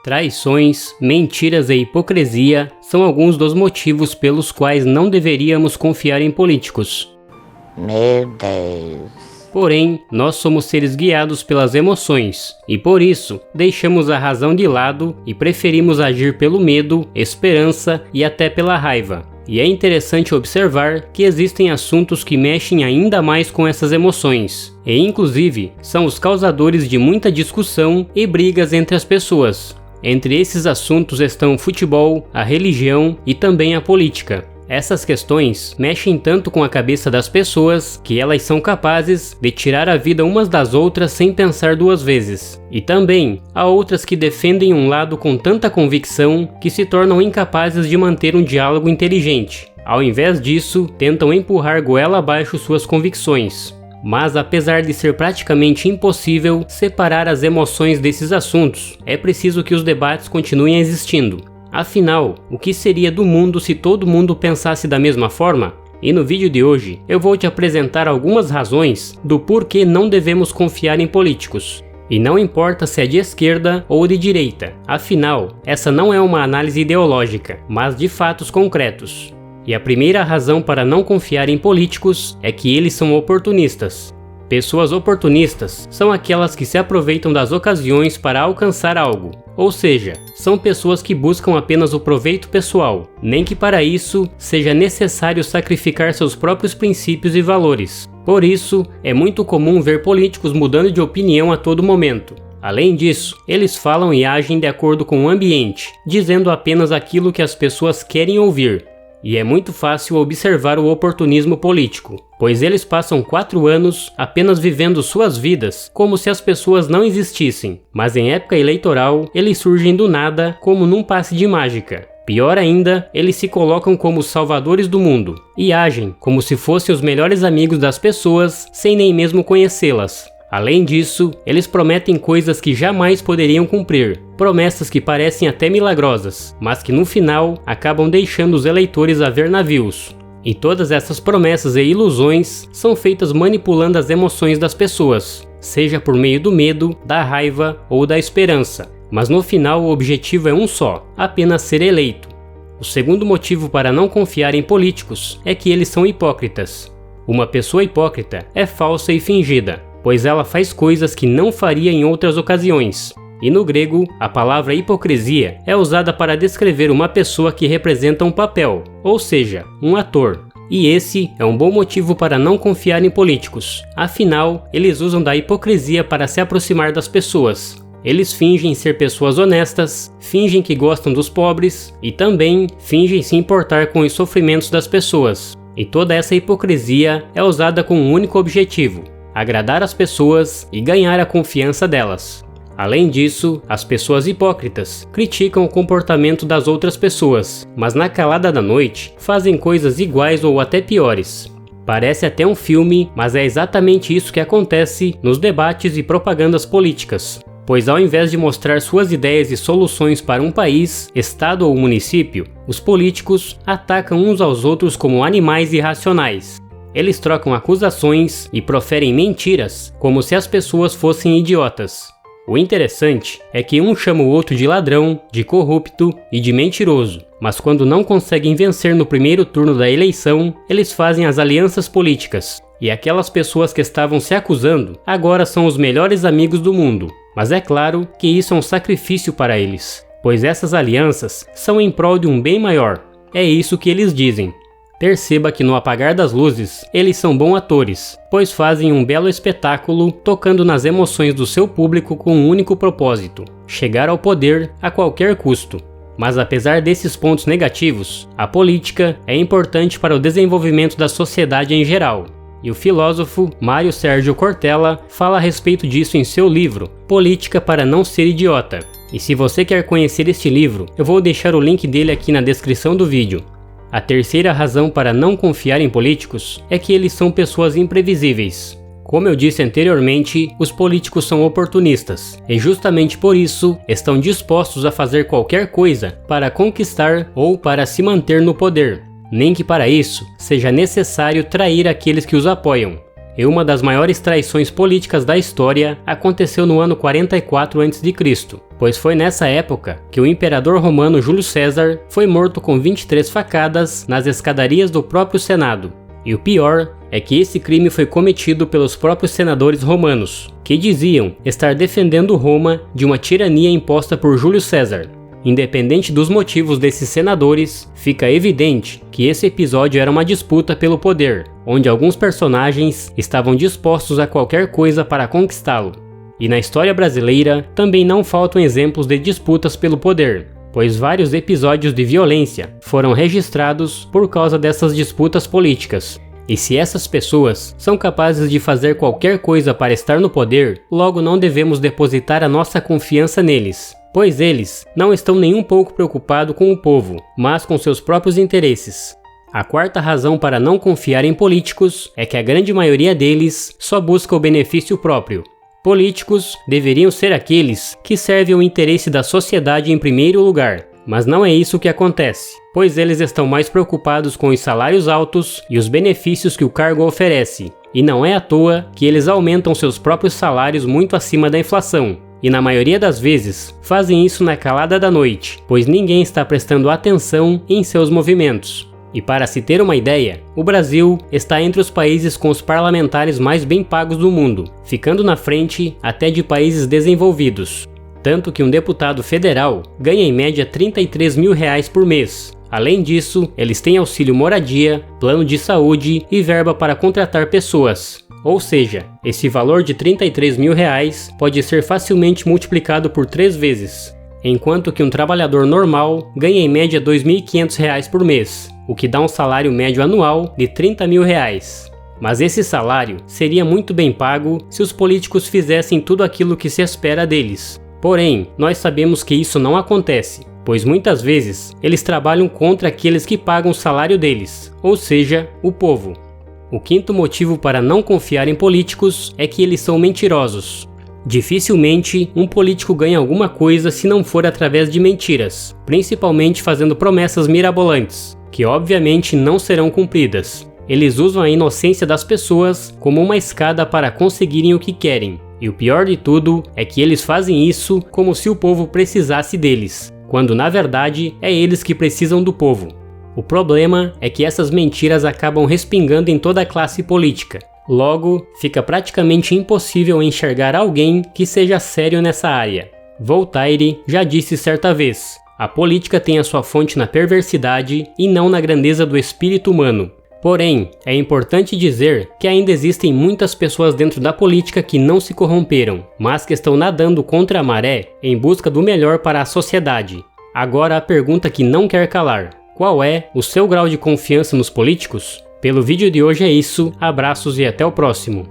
Traições, mentiras e hipocrisia são alguns dos motivos pelos quais não deveríamos confiar em políticos. Meu Deus. Porém, nós somos seres guiados pelas emoções, e por isso, deixamos a razão de lado e preferimos agir pelo medo, esperança e até pela raiva. E é interessante observar que existem assuntos que mexem ainda mais com essas emoções, e inclusive são os causadores de muita discussão e brigas entre as pessoas. Entre esses assuntos estão o futebol, a religião e também a política. Essas questões mexem tanto com a cabeça das pessoas que elas são capazes de tirar a vida umas das outras sem pensar duas vezes. E também há outras que defendem um lado com tanta convicção que se tornam incapazes de manter um diálogo inteligente. Ao invés disso, tentam empurrar goela abaixo suas convicções. Mas apesar de ser praticamente impossível separar as emoções desses assuntos, é preciso que os debates continuem existindo. Afinal, o que seria do mundo se todo mundo pensasse da mesma forma? E no vídeo de hoje, eu vou te apresentar algumas razões do porquê não devemos confiar em políticos. E não importa se é de esquerda ou de direita, afinal, essa não é uma análise ideológica, mas de fatos concretos. E a primeira razão para não confiar em políticos é que eles são oportunistas. Pessoas oportunistas são aquelas que se aproveitam das ocasiões para alcançar algo, ou seja, são pessoas que buscam apenas o proveito pessoal, nem que para isso seja necessário sacrificar seus próprios princípios e valores. Por isso, é muito comum ver políticos mudando de opinião a todo momento. Além disso, eles falam e agem de acordo com o ambiente, dizendo apenas aquilo que as pessoas querem ouvir. E é muito fácil observar o oportunismo político, pois eles passam 4 anos apenas vivendo suas vidas como se as pessoas não existissem, mas em época eleitoral eles surgem do nada como num passe de mágica. Pior ainda, eles se colocam como os salvadores do mundo e agem como se fossem os melhores amigos das pessoas sem nem mesmo conhecê-las. Além disso, eles prometem coisas que jamais poderiam cumprir, promessas que parecem até milagrosas, mas que no final acabam deixando os eleitores a ver navios. E todas essas promessas e ilusões são feitas manipulando as emoções das pessoas, seja por meio do medo, da raiva ou da esperança. Mas no final o objetivo é um só, apenas ser eleito. O segundo motivo para não confiar em políticos é que eles são hipócritas. Uma pessoa hipócrita é falsa e fingida, pois ela faz coisas que não faria em outras ocasiões. E no grego, a palavra hipocrisia é usada para descrever uma pessoa que representa um papel, ou seja, um ator. E esse é um bom motivo para não confiar em políticos. Afinal, eles usam da hipocrisia para se aproximar das pessoas. Eles fingem ser pessoas honestas, fingem que gostam dos pobres e também fingem se importar com os sofrimentos das pessoas. E toda essa hipocrisia é usada com um único objetivo: agradar as pessoas e ganhar a confiança delas. Além disso, as pessoas hipócritas criticam o comportamento das outras pessoas, mas na calada da noite fazem coisas iguais ou até piores. Parece até um filme, mas é exatamente isso que acontece nos debates e propagandas políticas. Pois ao invés de mostrar suas ideias e soluções para um país, estado ou município, os políticos atacam uns aos outros como animais irracionais. Eles trocam acusações e proferem mentiras, como se as pessoas fossem idiotas. O interessante é que um chama o outro de ladrão, de corrupto e de mentiroso, mas quando não conseguem vencer no primeiro turno da eleição, eles fazem as alianças políticas. E aquelas pessoas que estavam se acusando agora são os melhores amigos do mundo. Mas é claro que isso é um sacrifício para eles, pois essas alianças são em prol de um bem maior. É isso que eles dizem. Perceba que no apagar das luzes, eles são bons atores, pois fazem um belo espetáculo tocando nas emoções do seu público com um único propósito: chegar ao poder a qualquer custo. Mas apesar desses pontos negativos, a política é importante para o desenvolvimento da sociedade em geral. E o filósofo Mário Sérgio Cortella fala a respeito disso em seu livro Política para não ser idiota. E se você quer conhecer este livro, eu vou deixar o link dele aqui na descrição do vídeo. A terceira razão para não confiar em políticos é que eles são pessoas imprevisíveis. Como eu disse anteriormente, os políticos são oportunistas, e justamente por isso estão dispostos a fazer qualquer coisa para conquistar ou para se manter no poder, nem que para isso seja necessário trair aqueles que os apoiam. e uma das maiores traições políticas da história aconteceu no ano 44 a.C., pois foi nessa época que o imperador romano Júlio César foi morto com 23 facadas nas escadarias do próprio Senado. E o pior é que esse crime foi cometido pelos próprios senadores romanos, que diziam estar defendendo Roma de uma tirania imposta por Júlio César. Independente dos motivos desses senadores, fica evidente que esse episódio era uma disputa pelo poder, onde alguns personagens estavam dispostos a qualquer coisa para conquistá-lo. E na história brasileira também não faltam exemplos de disputas pelo poder, pois vários episódios de violência foram registrados por causa dessas disputas políticas. E se essas pessoas são capazes de fazer qualquer coisa para estar no poder, logo não devemos depositar a nossa confiança neles, pois eles não estão nem um pouco preocupados com o povo, mas com seus próprios interesses. A quarta razão para não confiar em políticos é que a grande maioria deles só busca o benefício próprio. Políticos deveriam ser aqueles que servem o interesse da sociedade em primeiro lugar, mas não é isso que acontece, pois eles estão mais preocupados com os salários altos e os benefícios que o cargo oferece, e não é à toa que eles aumentam seus próprios salários muito acima da inflação. E na maioria das vezes, fazem isso na calada da noite, pois ninguém está prestando atenção em seus movimentos. E para se ter uma ideia, o Brasil está entre os países com os parlamentares mais bem pagos do mundo, ficando na frente até de países desenvolvidos. Tanto que um deputado federal ganha em média R$33 mil por mês. Além disso, eles têm auxílio moradia, plano de saúde e verba para contratar pessoas. Ou seja, esse valor de R$33 mil pode ser facilmente multiplicado por 3 vezes, enquanto que um trabalhador normal ganha em média R$2.500 por mês, o que dá um salário médio anual de R$30 mil. Mas esse salário seria muito bem pago se os políticos fizessem tudo aquilo que se espera deles. Porém, nós sabemos que isso não acontece, pois muitas vezes eles trabalham contra aqueles que pagam o salário deles, ou seja, o povo. O quinto motivo para não confiar em políticos é que eles são mentirosos. Dificilmente um político ganha alguma coisa se não for através de mentiras, principalmente fazendo promessas mirabolantes, que obviamente não serão cumpridas. Eles usam a inocência das pessoas como uma escada para conseguirem o que querem. E o pior de tudo é que eles fazem isso como se o povo precisasse deles, quando na verdade é eles que precisam do povo. O problema é que essas mentiras acabam respingando em toda a classe política. Logo, fica praticamente impossível enxergar alguém que seja sério nessa área. Voltaire já disse certa vez: a política tem a sua fonte na perversidade e não na grandeza do espírito humano. Porém, é importante dizer que ainda existem muitas pessoas dentro da política que não se corromperam, mas que estão nadando contra a maré em busca do melhor para a sociedade. Agora a pergunta que não quer calar: qual é o seu grau de confiança nos políticos? Pelo vídeo de hoje é isso, abraços e até o próximo.